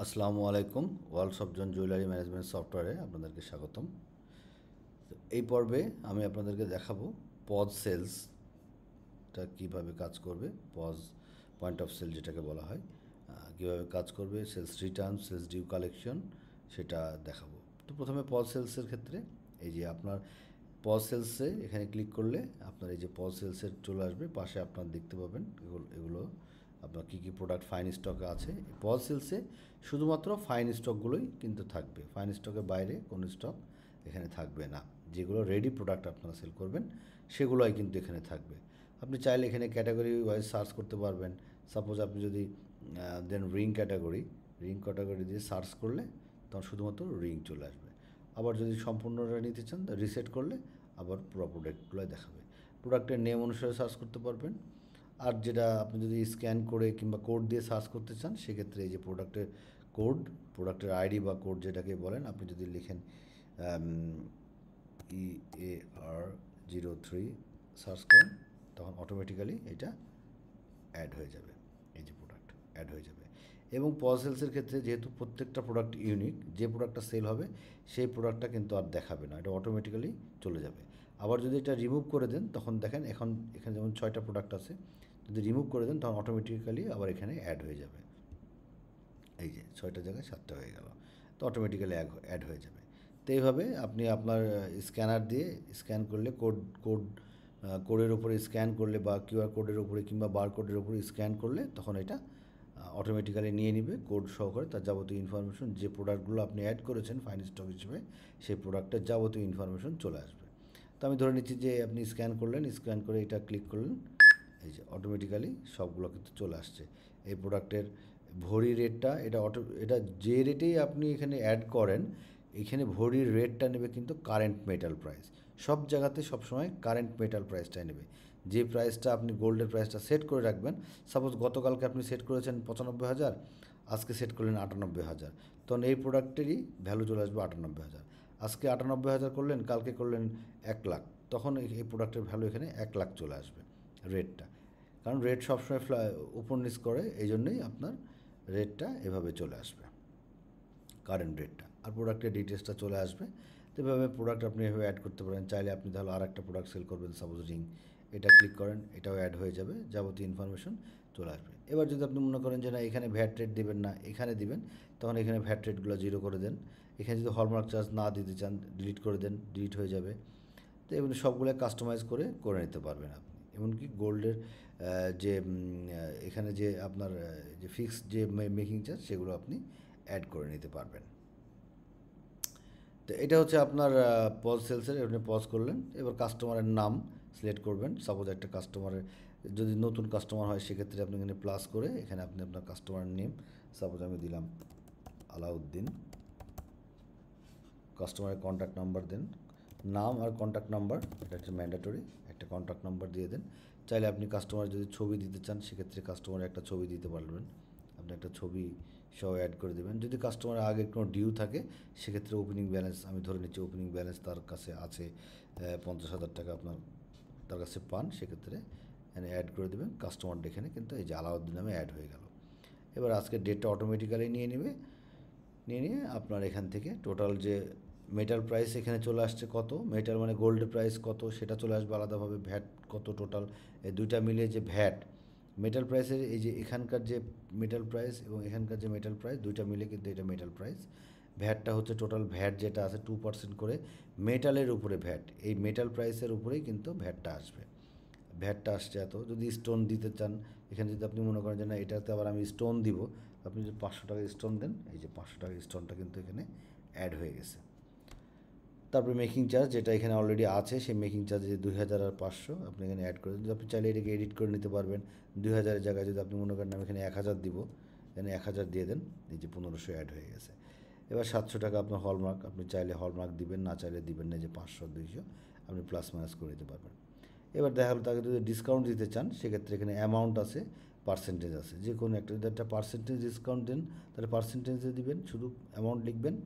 আসসালামু আলাইকুম। WorldSoftZone jewellery management সফটওয়্যারে আপনাদেরকে স্বাগতম। তো এই পর্বে আমি আপনাদেরকে দেখাবো POS সেলসটা কীভাবে কাজ করবে। POS পয়েন্ট অফ সেল যেটাকে বলা হয়, কীভাবে কাজ করবে, sales return, sales due collection, সেটা দেখাবো। তো প্রথমে POS সেলসের ক্ষেত্রে এই যে আপনার POS সেলসে এখানে ক্লিক করলে আপনার এই যে POS সেলসের চলে আসবে, পাশে আপনার দেখতে পাবেন এগুলো আপনার কী কী প্রোডাক্ট ফাইন স্টকে আছে। POS সেলসে শুধুমাত্র ফাইন স্টকগুলোই কিন্তু থাকবে, ফাইন স্টকের বাইরে কোনো স্টক এখানে থাকবে না। যেগুলো রেডি প্রোডাক্ট আপনারা সেল করবেন সেগুলোই কিন্তু এখানে থাকবে। আপনি চাইলে এখানে ক্যাটাগরি ওয়াইজ সার্চ করতে পারবেন। সাপোজ আপনি যদি দেন রিং ক্যাটাগরি দিয়ে সার্চ করলে তখন শুধুমাত্র রিং চলে আসবে। আবার যদি সম্পূর্ণটা নিতে চান রিসেট করলে আবার পুরো প্রোডাক্টগুলো দেখাবে। প্রোডাক্টের নেম অনুসারে সার্চ করতে পারবেন। আর যেটা আপনি যদি স্ক্যান করে কিংবা কোড দিয়ে সার্চ করতে চান সেক্ষেত্রে এই যে প্রোডাক্টের আইডি বা কোড যেটাকে বলেন, আপনি যদি লিখেন EAR03 সার্চ করেন তখন অটোমেটিক্যালি এটা অ্যাড হয়ে যাবে। এই যে প্রোডাক্ট অ্যাড হয়ে যাবে। এবং POS সেলসের ক্ষেত্রে যেহেতু প্রত্যেকটা প্রোডাক্ট ইউনিক, যে প্রোডাক্টটা সেল হবে সেই প্রোডাক্টটা কিন্তু আর দেখাবে না, এটা অটোমেটিক্যালি চলে যাবে। আবার যদি এটা রিমুভ করে দেন তখন দেখেন এখানে যেমন 6টা প্রোডাক্ট আছে, যদি রিমুভ করে দেন তখন অটোমেটিক্যালি আবার এখানে অ্যাড হয়ে যাবে। এই যে 6টার জায়গায় 7টা হয়ে গেল, তো অটোমেটিক্যালি অ্যাড হয়ে যাবে। তো এইভাবে আপনি আপনার স্ক্যানার দিয়ে স্ক্যান করলে কোডের উপরে স্ক্যান করলে বা কিউআর কোডের উপরে কিংবা বারকোডের উপরে স্ক্যান করলে তখন এটা অটোমেটিক্যালি নিয়ে নিবে কোড সহকারে তার যাবতীয় ইনফরমেশন, যে প্রোডাক্টগুলো আপনি অ্যাড করেছেন ফাইন স্টক হিসেবে সেই প্রোডাক্টের যাবতীয় ইনফরমেশন চলে আসবে। তো আমি ধরে নিচ্ছি যে আপনি স্ক্যান করলেন, স্ক্যান করে এটা ক্লিক করলেন, এই যে অটোমেটিক্যালি সবগুলো কিন্তু চলে আসছে। এই প্রোডাক্টের ভরি রেটটা এটা যে রেটেই আপনি এখানে অ্যাড করেন, এখানে ভরির রেটটা নেবে কিন্তু কারেন্ট মেটাল প্রাইস। সব জায়গাতে সবসময় কারেন্ট মেটাল প্রাইসটাই নেবে। যে প্রাইসটা আপনি গোল্ডের প্রাইসটা সেট করে রাখবেন, সাপোজ গতকালকে আপনি সেট করেছেন 95,000, আজকে সেট করলেন 98,000, তখন এই প্রোডাক্টেরই ভ্যালু চলে আসবে 98,000। আজকে 98,000 করলেন, কালকে করলেন 1,00,000, তখন এই প্রোডাক্টের ভ্যালু এখানে 1,00,000 চলে আসবে রেটটা। কারণ রেট সবসময় উপর নিচ করে, এই জন্যই আপনার রেটটা এভাবে চলে আসবে, কারেন্ট রেটটা, আর প্রোডাক্টের ডিটেলসটা চলে আসবে। তো এভাবে প্রোডাক্ট আপনি এভাবে অ্যাড করতে পারেন। চাইলে আপনি তাহলে আর একটা প্রোডাক্ট সেল করবেন, সাপোজ রিং, এটা ক্লিক করেন, এটাও অ্যাড হয়ে যাবে, যাবতীয় ইনফরমেশন চলে আসবে। এবার যদি আপনি মনে করেন যে না এখানে ভ্যাট রেট দেবেন না, এখানে দিবেন, তখন এখানে ভ্যাট রেটগুলো 0 করে দেন। এখানে যদি হলমার্ক চার্জ না দিতে চান ডিলিট করে দেন, ডিলিট হয়ে যাবে। তো এগুলো সবগুলো কাস্টমাইজ করে নিতে পারবেন আপনি। এমনকি গোল্ডের যে এখানে যে আপনার যে ফিক্সড যে মেকিং চার্জ সেগুলো আপনি অ্যাড করে নিতে পারবেন। তো এটা হচ্ছে আপনার POS সেলসের। এখানে POS করলেন, এবার কাস্টমারের নাম সিলেক্ট করবেন। সাপোজ একটা কাস্টমারের যদি নতুন কাস্টমার হয় সেক্ষেত্রে আপনি এখানে প্লাস করে এখানে আপনি আপনার কাস্টমারের নেম, সাপোজ আমি দিলাম আলাউদ্দিন। কাস্টমারের কন্ট্যাক্ট নাম্বার দেন, নাম আর কন্ট্যাক্ট নাম্বার, এটা হচ্ছে ম্যান্ডেটরি, একটা কন্ট্যাক্ট নাম্বার দিয়ে দেন। চাইলে আপনি কাস্টমার যদি ছবি দিতে চান সেক্ষেত্রে কাস্টমারের একটা ছবি দিতে পারবেন, আপনি একটা ছবি সহ অ্যাড করে দেবেন। যদি কাস্টমারের আগে কোনো ডিউ থাকে সেক্ষেত্রে ওপেনিং ব্যালেন্স, আমি ধরে নিচ্ছি ওপেনিং ব্যালেন্স তার কাছে আছে 50,000 টাকা আপনার তার কাছে পান, সেক্ষেত্রে এখানে অ্যাড করে দেবেন। কাস্টমার এখানে কিন্তু এই যে আলাউদ্দিন নামে অ্যাড হয়ে গেল। এবার আজকের ডেটটা অটোমেটিক্যালি নিয়ে আপনার এখান থেকে টোটাল যে মেটাল প্রাইস এখানে চলে আসছে কত, মেটাল মানে গোল্ডের প্রাইস কত সেটা চলে আসবে আলাদাভাবে, ভ্যাট কত টোটাল, এই দুইটা মিলে যে ভ্যাট মেটাল প্রাইসের, এই যে এখানকার যে মেটাল প্রাইস এবং এখানকার যে মেটাল প্রাইস দুইটা মিলে কিন্তু এটা মেটাল প্রাইস। ভ্যাটটা হচ্ছে টোটাল ভ্যাট যেটা আছে 2% করে মেটালের উপরে ভ্যাট, এই মেটাল প্রাইসের উপরেই কিন্তু ভ্যাটটা আসবে। ভ্যাটটা আসছে এত। যদি স্টোন দিতে চান এখানে, যদি আপনি মনে করেন যে না এটাতে আবার আমি স্টোন দিব, আপনি যদি 500 টাকা স্টোন দেন, এই যে 500 টাকা স্টোনটা কিন্তু এখানে অ্যাড হয়ে গেছে। তারপরে মেকিং চার্জ যেটা এখানে অলরেডি আছে, সেই মেকিং চার্জ যে 2,000 আর 500 আপনি এখানে অ্যাড করে দিন। আপনি চাইলে এটাকে এডিট করে নিতে পারবেন। 2,000-এর জায়গায় যদি আপনি মনে করেন আমি এখানে 1,000 দিব, এখানে 1,000 দিয়ে দেন, এই যে 1,500 অ্যাড হয়ে গেছে। এবার 700 টাকা আপনার হলমার্ক, আপনি চাইলে হলমার্ক দিবেন, না চাইলে দিবেন না, যে 500 200 আপনি প্লাস মাইনাস করে দিতে পারবেন। এবার দেখা হলো তাকে যদি ডিসকাউন্ট দিতে চান সেক্ষেত্রে এখানে অ্যামাউন্ট আছে, পার্সেন্টেজ আছে, যে কোনো একটা যদি একটা পার্সেন্টেজ ডিসকাউন্ট দেন তাহলে পার্সেন্টেজে দিবেন, শুধু অ্যামাউন্ট লিখবেন।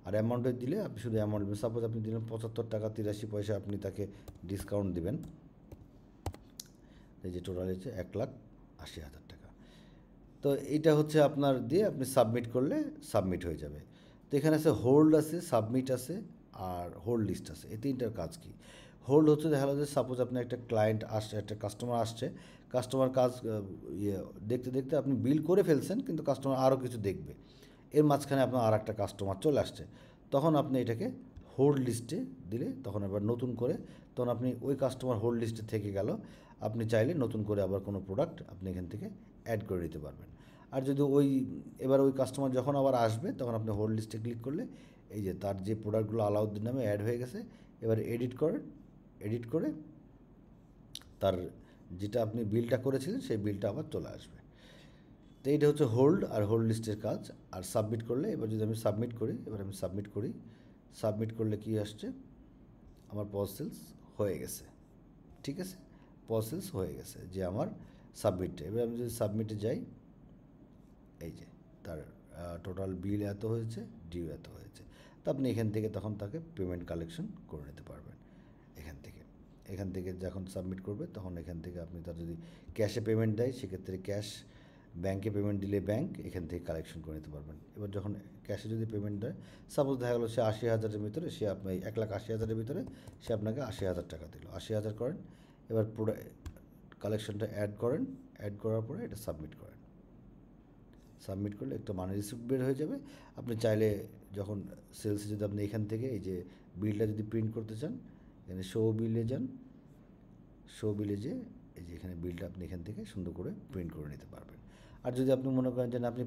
আর অ্যামাউন্টে দিলে আপনি শুধু অ্যামাউন্ট দেবেন। সাপোজ আপনি দিলেন 75 টাকা 83 পয়সা, আপনি তাকে ডিসকাউন্ট দিবেন, এই যে টোটাল হচ্ছে 1,80,000 টাকা। তো এটা হচ্ছে আপনার দিয়ে আপনি সাবমিট করলে সাবমিট হয়ে যাবে। তো এখানে আছে হোল্ড আছে, সাবমিট আছে, আর হোল্ড লিস্ট আছে। এই তিনটার কাজ কি? হোল্ড হচ্ছে দেখা গেলো যে সাপোজ আপনার একটা ক্লায়েন্ট আসছে, একটা কাস্টমার আসছে, কাস্টমার কাজ ইয়ে দেখতে দেখতে আপনি বিল করে ফেলছেন, কিন্তু কাস্টমার আরও কিছু দেখবে, এর মাঝখানে আপনার আর একটা কাস্টমার চলে আসছে, তখন আপনি এটাকে হোল্ড লিস্টে দিলে তখন আবার নতুন করে, তখন আপনি ওই কাস্টমার হোল্ড লিস্টে থেকে গেল, আপনি চাইলে নতুন করে আবার কোনো প্রোডাক্ট আপনি এখান থেকে অ্যাড করে নিতে পারবেন। আর যদি এবার ওই কাস্টমার যখন আবার আসবে তখন আপনি হোল্ড লিস্টে ক্লিক করলে এই যে তার যে প্রোডাক্টগুলো আলাউদ্দিন নামে অ্যাড হয়ে গেছে, এবার এডিট করে তার যেটা আপনি বিলটা করেছিলেন সেই বিলটা আবার চলে আসবে। তো এইটা হচ্ছে হোল্ড আর হোল্ড লিস্টের কাজ। আর সাবমিট করলে, এবার যদি আমি সাবমিট করি, সাবমিট করলে কি আসছে, আমার POS সেলস হয়ে গেছে। ঠিক আছে, POS সেলস হয়ে গেছে যে আমার সাবমিটে। এবার আমি যদি সাবমিটে যাই, এই যে তার টোটাল বিল এত হয়েছে, ডিউ এত হয়েছে। তো আপনি এখান থেকে তখন তাকে পেমেন্ট কালেকশন করে নিতে পারবেন। এখান থেকে যখন সাবমিট করবে তখন এখান থেকে আপনি তার যদি ক্যাশে পেমেন্ট দেয় সেক্ষেত্রে ক্যাশ, ব্যাঙ্কে পেমেন্ট দিলে ব্যাঙ্ক, এখান থেকে কালেকশন করে নিতে পারবেন। এবার যখন ক্যাশে যদি পেমেন্ট দেয়, সাপোজ দেখা গেলো সে 80,000-এর ভিতরে, সে আপনার 1,80,000-এর ভিতরে সে আপনাকে 80,000 টাকা দিল, 80,000 করেন। এবার পুরো কালেকশনটা অ্যাড করার পরে এটা সাবমিট করলে একটা মানি রিসিপ্ট বের হয়ে যাবে। আপনি চাইলে যখন সেলসে যদি আপনি এখান থেকে এই যে বিলটা যদি প্রিন্ট করতে চান, এখানে শো বিলে যান, যে এই যে এখানে বিলটা আপনি এখান থেকে সুন্দর করে প্রিন্ট করে নিতে পারবেন। আর যদি আপনি মনে করেন যে আপনি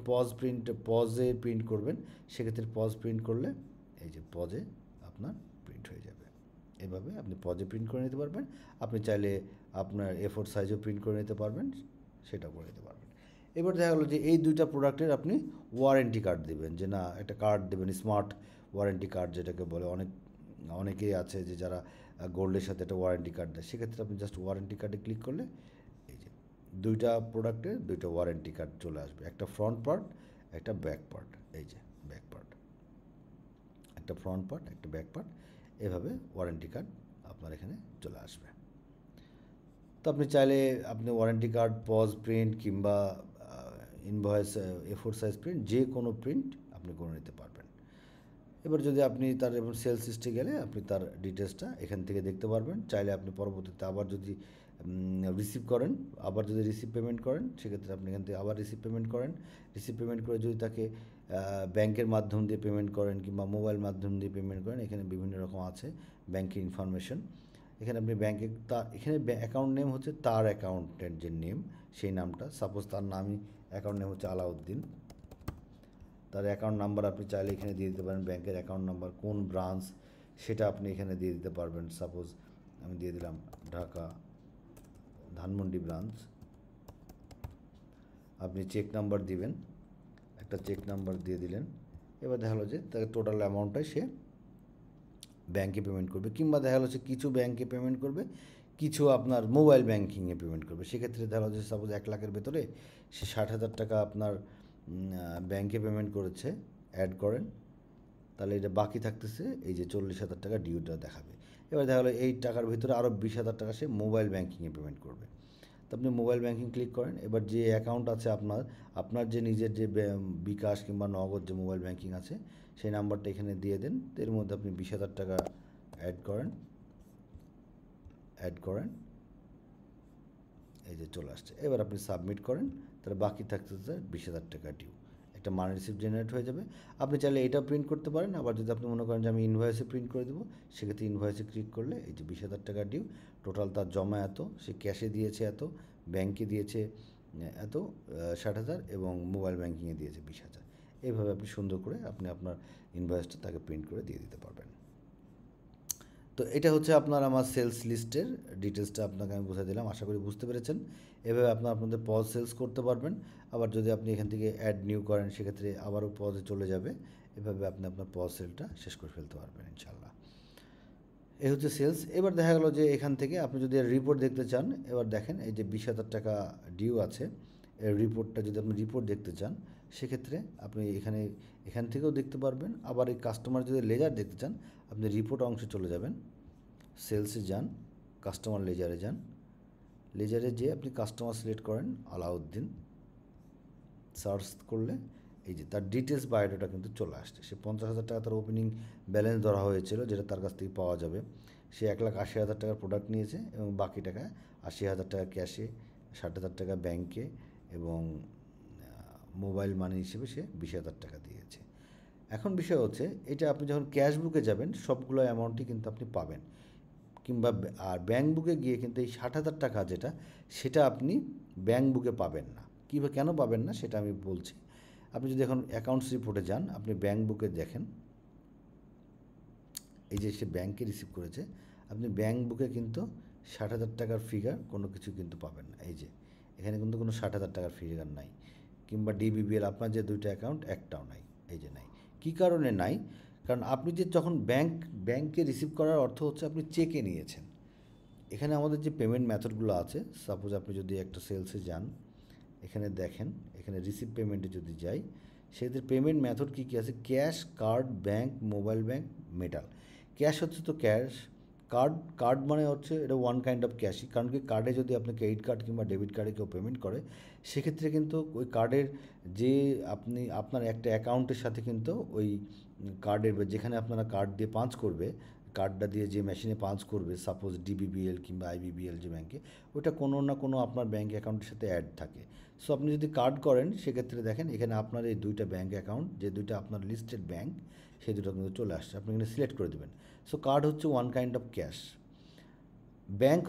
পজে প্রিন্ট করবেন, সেক্ষেত্রে পজ প্রিন্ট করলে এই যে পজে আপনার প্রিন্ট হয়ে যাবে। এভাবে আপনি পজে প্রিন্ট করে নিতে পারবেন। আপনি চাইলে আপনার A4 সাইজেও প্রিন্ট করে নিতে পারবেন, সেটাও করে নিতে পারবেন। এবার দেখা গেলো যে এই দুইটা প্রোডাক্টের আপনি ওয়ারেন্টি কার্ড দেবেন, যে না একটা কার্ড দেবেন, স্মার্ট ওয়ারেন্টি কার্ড যেটাকে বলে। অনেকেই আছে যে যারা গোল্ডের সাথে একটা ওয়ারেন্টি কার্ড দেয়, সেক্ষেত্রে আপনি জাস্ট ওয়ারেন্টি কার্ডে ক্লিক করলে এই যে দুইটা প্রোডাক্টের দুইটা ওয়ারেন্টি কার্ড চলে আসবে, একটা ফ্রন্ট পার্ট, একটা ব্যাক পার্ট। এই যে ব্যাক পার্ট, একটা ফ্রন্ট পার্ট, একটা ব্যাক পার্ট, এভাবে ওয়ারেন্টি কার্ড আপনার এখানে চলে আসবে। তো আপনি চাইলে আপনি ওয়ারেন্টি কার্ড, পজ প্রিন্ট কিংবা ইনভয়েস A4 সাইজ প্রিন্ট, যে কোনো প্রিন্ট আপনি করে নিতে পারবেন। এবার যদি আপনি তার এবার সেলস লিস্টে গেলে আপনি তার ডিটেলসটা এখান থেকে দেখতে পারবেন। চাইলে আপনি পরবর্তীতে আবার যদি রিসিভ পেমেন্ট করেন, সেক্ষেত্রে আপনি এখান থেকে আবার রিসিভ পেমেন্ট করে যদি তাকে ব্যাংকের মাধ্যম দিয়ে পেমেন্ট করেন কিংবা মোবাইল মাধ্যম দিয়ে পেমেন্ট করেন, এখানে বিভিন্ন রকম আছে ব্যাংকের ইনফরমেশন। এখানে আপনি এখানে অ্যাকাউন্ট নেম হচ্ছে তার অ্যাকাউন্টের যে নেম, সেই নামটা, সাপোজ তার নামই অ্যাকাউন্ট নেম হচ্ছে আলাউদ্দিন, তার অ্যাকাউন্ট নাম্বার আপনি চাইলে এখানে দিয়ে দিতে পারেন, ব্যাংকের অ্যাকাউন্ট নাম্বার, কোন ব্রাঞ্চ সেটা আপনি এখানে দিয়ে দিতে পারবেন। সাপোজ আমি দিয়ে দিলাম ঢাকা ধানমন্ডি ব্রাঞ্চ। আপনি চেক নাম্বার দিবেন, একটা চেক নাম্বার দিয়ে দিলেন। এবার দেখা গেলো যে তাকে টোটাল অ্যামাউন্টটাই সে ব্যাংকে পেমেন্ট করবে, কিংবা দেখা গেলো যে কিছু ব্যাংকে পেমেন্ট করবে, কিছু আপনার মোবাইল ব্যাংকিংয়ে পেমেন্ট করবে। সেক্ষেত্রে দেখা গেলো যে সাপোজ 1,00,000-এর ভেতরে সে 60,000 টাকা আপনার ব্যাংকে পেমেন্ট করেছে, অ্যাড করেন, তাহলে এটা বাকি থাকতেছে এই যে 40,000 টাকা ডিউটা দেখাবে। এবার দেখা গেলো এই টাকার ভিতরে আরও 20,000 টাকা সে মোবাইল ব্যাংকিংয়ে পেমেন্ট করবে। তো আপনি মোবাইল ব্যাংকিং ক্লিক করেন। এবার যে অ্যাকাউন্ট আছে আপনার যে নিজের যে বিকাশ কিংবা নগদ যে মোবাইল ব্যাংকিং আছে, সেই নাম্বারটা এখানে দিয়ে দেন। এর মধ্যে আপনি 20,000 টাকা অ্যাড করেন, এই যে চলে আসছে। এবার আপনি সাবমিট করেন, তাহলে বাকি থাকতেছে 20,000 টাকা ডিউ। একটা মানি রিসিপ্ট জেনারেট হয়ে যাবে। আপনি চাইলে এটা প্রিন্ট করতে পারেন, আবার যদি আপনি মনে করেন যে আমি ইনভয়েসে প্রিন্ট করে দেবো, সেক্ষেত্রে ইনভয়েসে ক্লিক করলে এই যে 20,000 টাকা ডিউ, টোটাল তার জমা এত, সে ক্যাশে দিয়েছে এত, ব্যাংকে দিয়েছে এত 60,000, এবং মোবাইল ব্যাংকিংয়ে দিয়েছে 20,000। এইভাবে আপনি সুন্দর করে আপনি আপনার ইনভয়েসটা তাকে প্রিন্ট করে দিয়ে দিতে পারবেন। তো এটা হচ্ছে আমার সেলস লিস্টের ডিটেলসটা আপনাকে আমি বুঝিয়ে দিলাম, আশা করি বুঝতে পেরেছেন। এভাবে আপনাদের পজ সেলস করতে পারবেন। আবার যদি আপনি এখান থেকে অ্যাড নিউ করেন, সেক্ষেত্রে আবারও পজে চলে যাবে। এভাবে আপনি আপনার পজ সেলটা শেষ করে ফেলতে পারবেন ইনশাল্লাহ। এই হচ্ছে সেলস। এবার দেখা গেল যে এখান থেকে আপনি যদি রিপোর্ট দেখতে চান, এবার দেখেন এই যে 20,000 টাকা ডিউ আছে, এর রিপোর্টটা যদি আপনি রিপোর্ট দেখতে চান, সেক্ষেত্রে আপনি এখান থেকেও দেখতে পারবেন। আবার এই কাস্টমার যদি লেজার দেখতে চান, আপনি রিপোর্ট অংশে চলে যাবেন, সেলসে যান, কাস্টমার লেজারে যেয়ে আপনি কাস্টমার সিলেক্ট করেন আলাউদ্দিন। সার্চ করলে এই যে তার ডিটেলস বায়োডাটা কিন্তু চলে আসছে। সে 50,000 টাকা তার ওপেনিং ব্যালেন্স ধরা হয়েছিল, যেটা তার কাছ থেকে পাওয়া যাবে। সে 1,80,000 টাকার প্রোডাক্ট নিয়েছে এবং বাকি টাকা 80,000 টাকা ক্যাশে, 60,000 টাকা ব্যাংকে এবং মোবাইল মানি হিসেবে সে 20,000 টাকা দিয়েছে। এখন বিষয় হচ্ছে এটা আপনি যখন ক্যাশ বুকে যাবেন সবগুলো অ্যামাউন্টই কিন্তু আপনি পাবেন, কিংবা আর ব্যাঙ্ক বুকে গিয়ে কিন্তু এই 60,000 টাকা যেটা, সেটা আপনি ব্যাঙ্ক বুকে পাবেন না। কীভাবে, কেন পাবেন না সেটা আমি বলছি। আপনি যদি এখন অ্যাকাউন্টস রিপোর্টে যান, আপনি ব্যাঙ্ক বুকে দেখেন, এই যে সে ব্যাঙ্কে রিসিভ করেছে, আপনি ব্যাঙ্ক বুকে কিন্তু 60,000 টাকার ফিগার কোনো কিছু কিন্তু পাবেন না। এই যে এখানে কিন্তু কোনো 60,000 টাকার ফিগার নাই, কিংবা ডিবিবিএল আপনার যে দুইটা অ্যাকাউন্ট একটাও নাই, এই যে নাই। কী কারণে নাই? কারণ আপনি যে যখন ব্যাঙ্কে রিসিভ করার অর্থ হচ্ছে আপনি চেকে নিয়েছেন। এখানে আমাদের যে পেমেন্ট মেথডগুলো আছে, সাপোজ আপনি যদি একটা সেলসে যান, এখানে দেখেন, এখানে রিসিভ পেমেন্টে যদি যাই, সেদের পেমেন্ট মেথড কী কী আছে? Cash, card, bank, mobile bank, metal. Cash হচ্ছে তো ক্যাশ, কার্ড মানে হচ্ছে এটা ওয়ান কাইন্ড অফ ক্যাশই। কারণ কি, কার্ডে যদি আপনি ক্রেডিট কার্ড কিংবা ডেবিট কার্ডে কেউ পেমেন্ট করে, সেক্ষেত্রে কিন্তু ওই কার্ডের যে আপনি আপনার একটা অ্যাকাউন্টের সাথে কিন্তু ওই কার্ডের, যেখানে আপনারা কার্ড দিয়ে পাঞ্চ করবে, কার্ডটা দিয়ে যে মেশিনে পাঞ্চ করবে, সাপোজ ডিবিবিএল কিংবা আইবিবিএল যে ব্যাঙ্কে, ওটা কোনো না কোনো আপনার ব্যাঙ্ক অ্যাকাউন্টের সাথে অ্যাড থাকে। সো আপনি যদি কার্ড করেন, সেক্ষেত্রে দেখেন এখানে আপনার এই দুইটা ব্যাঙ্ক অ্যাকাউন্ট, যে দুইটা আপনার লিস্টেড ব্যাঙ্ক, সেই দুটো কিন্তু চলে আসছে। আপনি এখানে সিলেক্ট করে দেবেন। সো কার্ড হচ্ছে one kind of cash. Bank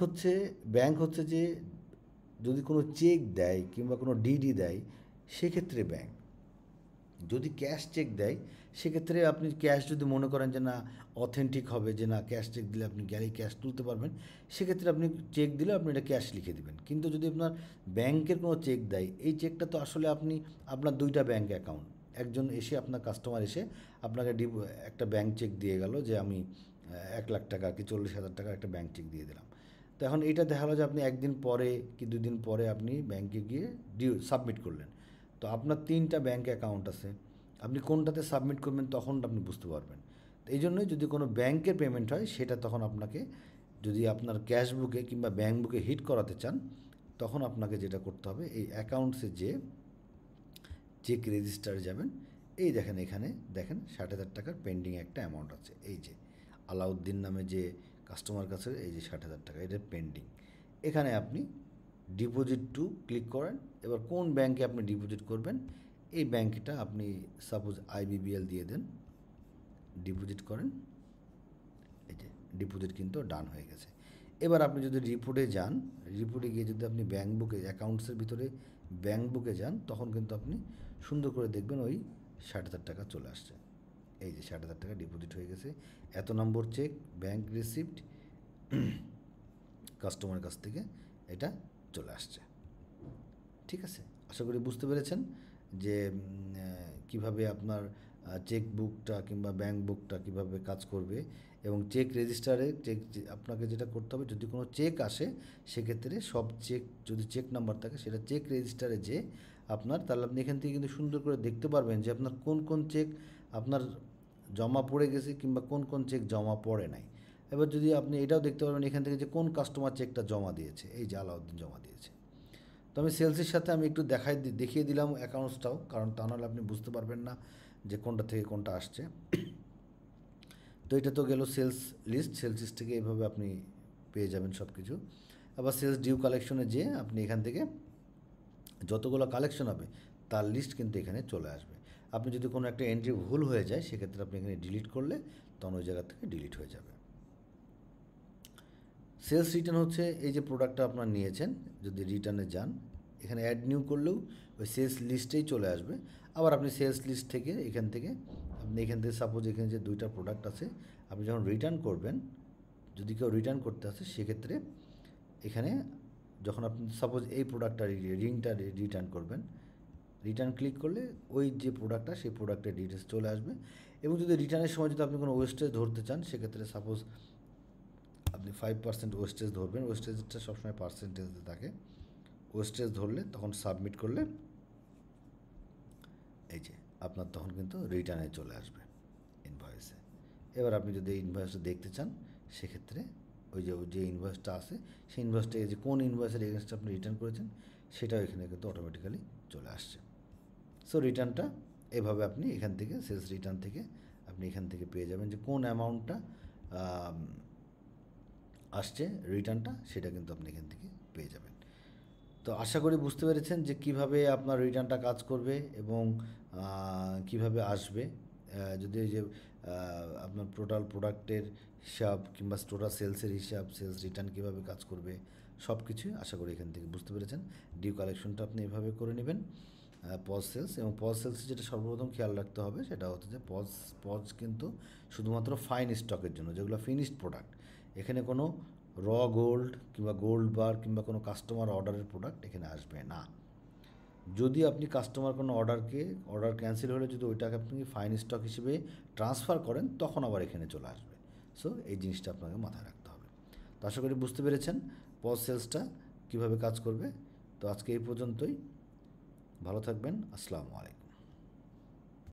হচ্ছে যে যদি কোনো চেক দেয় কিংবা কোনো ডিডি দেয়, সেক্ষেত্রে ব্যাঙ্ক। যদি ক্যাশ চেক দেয়, সেক্ষেত্রে আপনি ক্যাশ যদি মনে করেন যে না অথেন্টিক হবে, যে না ক্যাশ চেক দিলে আপনি গেলেই ক্যাশ তুলতে পারবেন, সেক্ষেত্রে আপনি চেক দিলে আপনি এটা ক্যাশ লিখে দেবেন। কিন্তু যদি আপনার ব্যাংকের কোনো চেক দেয়, এই চেকটা তো আসলে আপনি আপনার দুইটা ব্যাঙ্ক অ্যাকাউন্ট, একজন এসে আপনার কাস্টমার এসে আপনাকে একটা ব্যাঙ্ক চেক দিয়ে গেল যে আমি 1,00,000 টাকা কি 40,000 টাকার একটা ব্যাঙ্ক চেক দিয়ে দিলাম। তো এখন এটা দেখা হলো যে আপনি একদিন পরে কি 2 দিন পরে আপনি ব্যাংকে গিয়ে সাবমিট করলেন। তো আপনার 3টা ব্যাঙ্ক অ্যাকাউন্ট আছে, আপনি কোনটাতে সাবমিট করবেন তখন আপনি বুঝতে পারবেন। তো এই জন্যই যদি কোনো ব্যাংকের পেমেন্ট হয়, সেটা তখন আপনাকে, যদি আপনার ক্যাশ বুকে কিংবা ব্যাঙ্ক বুকে হিট করাতে চান, তখন আপনাকে যেটা করতে হবে, এই অ্যাকাউন্টসে যে চেক রেজিস্টারে যাবেন, এই দেখেন এখানে দেখেন 60,000 টাকার পেন্ডিং একটা অ্যামাউন্ট আছে। এই যে আলাউদ্দিন নামে যে কাস্টমার কাছে এই যে 60,000 টাকা, এটা পেন্ডিং। এখানে আপনি ডিপোজিট টু ক্লিক করেন। এবার কোন ব্যাংকে আপনি ডিপোজিট করবেন, এই ব্যাংকটা আপনি সাপোজ আইবিবিএল দিয়ে দেন, ডিপোজিট করেন। এই যে ডিপোজিট কিন্তু ডান হয়ে গেছে। এবার আপনি যদি রিপোর্টে যান, রিপোর্টে গিয়ে যদি আপনি ব্যাঙ্ক বুকে অ্যাকাউন্টসের ভিতরে ব্যাঙ্ক বুকে যান, তখন কিন্তু আপনি সুন্দর করে দেখবেন ওই 60,000 টাকা চলে আসছে। এই যে 60,000 টাকা ডিপোজিট হয়ে গেছে, এত নম্বর চেক, ব্যাঙ্ক রিসিপ্ট, কাস্টমারের কাছ থেকে এটা চলে আসছে। ঠিক আছে, আশা করি বুঝতে পেরেছেন যে কিভাবে আপনার চেক বুকটা কিংবা ব্যাঙ্ক বুকটা কীভাবে কাজ করবে। এবং চেক রেজিস্টারে আপনাকে যেটা করতে হবে, যদি কোনো চেক আসে, সেক্ষেত্রে সব চেক, যদি চেক নাম্বার থাকে, সেটা চেক রেজিস্টারে যে আপনার, তাহলে আপনি এখান থেকে কিন্তু সুন্দর করে দেখতে পারবেন যে আপনার কোন কোন চেক আপনার জমা পড়ে গেছে কিংবা কোন কোন চেক জমা পড়ে নাই। এবার যদি আপনি এটাও দেখতে পারবেন এখান থেকে যে কোন কাস্টমার চেকটা জমা দিয়েছে, এই যে আলাউদ্দিন জমা দিয়েছে। তো আমি সেলসের সাথে আমি একটু দেখিয়ে দিলাম অ্যাকাউন্টসটাও, কারণ তা নাহলে আপনি বুঝতে পারবেন না যে কোনটা থেকে কোনটা আসছে। তো এটা তো গেল সেলস লিস্ট থেকে এভাবে আপনি পেয়ে যাবেন সব কিছু। আবার সেলস ডিউ কালেকশনে যেয়ে আপনি এখান থেকে যতগুলো কালেকশন হবে তার লিস্ট কিন্তু এখানে চলে আসবে। আপনি যদি কোনো একটা এন্ট্রি ভুল হয়ে যায়, সেক্ষেত্রে আপনি এখানে ডিলিট করলে তখন ওই জায়গা থেকে ডিলিট হয়ে যাবে। সেলস রিটার্ন হচ্ছে এই যে প্রোডাক্টটা আপনার নিয়েছেন, যদি রিটার্নে যান, এখানে অ্যাড নিউ করলেও ওই সেলস লিস্টেই চলে আসবে। আবার আপনি সেলস লিস্ট থেকে এখান থেকে সাপোজ এখানে যে দুইটা প্রোডাক্ট আছে, আপনি যখন রিটার্ন করবেন, যদি কেউ রিটার্ন করতে আসে, সেক্ষেত্রে এখানে যখন আপনি সাপোজ এই প্রোডাক্টটা রিংটা রিটার্ন করবেন, রিটার্ন ক্লিক করলে ওই যে প্রোডাক্টটা, সেই প্রোডাক্টের ডিটেলস চলে আসবে। এবং যদি রিটার্নের সময় যদি আপনি কোনো ওয়েস্টেজ ধরতে চান, সেক্ষেত্রে সাপোজ আপনি 5% ওয়েস্টেজ ধরবেন, ওয়েস্টেজটা সবসময় পার্সেন্টেজে থাকে। ওয়েস্টেজ ধরলে তখন সাবমিট করলে এই যে আপনার তখন কিন্তু রিটার্নে চলে আসবে ইনভয়েসে। এবার আপনি যদি এই ইনভয়েসটা দেখতে চান, সেক্ষেত্রে ওই যে ইনভয়েসটা আছে, সেই ইনভয়েসটা যে কোন ইনভয়েসের এগেনস্টে আপনি রিটার্ন করেছেন, সেটাও এখানে কিন্তু অটোমেটিক্যালি চলে আসছে। সো রিটার্নটা এভাবে আপনি এখান থেকে সেলস রিটার্ন থেকে আপনি এখান থেকে পেয়ে যাবেন যে কোন অ্যামাউন্টটা আসছে রিটার্নটা, সেটা কিন্তু আপনি এখান থেকে পেয়ে যাবেন। তো আশা করি বুঝতে পেরেছেন যে কিভাবে আপনার রিটার্নটা কাজ করবে এবং কিভাবে আসবে। যদি এই যে আপনার টোটাল প্রোডাক্টের হিসাব কিংবা টোটাল সেলসের হিসাব, সেলস রিটার্ন কীভাবে কাজ করবে, সব কিছুই আশা করি এখান থেকে বুঝতে পেরেছেন। ডিউ কালেকশনটা আপনি এভাবে করে নেবেন। পজ সেলস, এবং পজ সেলসে যেটা সর্বপ্রথম খেয়াল রাখতে হবে সেটা হচ্ছে যে পজ কিন্তু শুধুমাত্র ফাইন স্টকের জন্য, যেগুলো ফিনিশড প্রোডাক্ট। এখানে কোনো র গোল্ড কিংবা গোল্ড বার কিংবা কোনো কাস্টমার অর্ডারের প্রোডাক্ট এখানে আসবে না। যদি আপনি কাস্টমার কোনো অর্ডার ক্যান্সেল হলে যদি ওইটাকে আপনি ফাইন স্টক হিসেবে ট্রান্সফার করেন, তখন আবার এখানে চলে আসবে। সো এই জিনিসটা আপনাকে মাথায় রাখতে হবে। তো আশা করি বুঝতে পেরেছেন পজ সেলসটা কীভাবে কাজ করবে। তো আজকে এই পর্যন্তই, ভালো থাকবেন, আসসালামু আলাইকুম।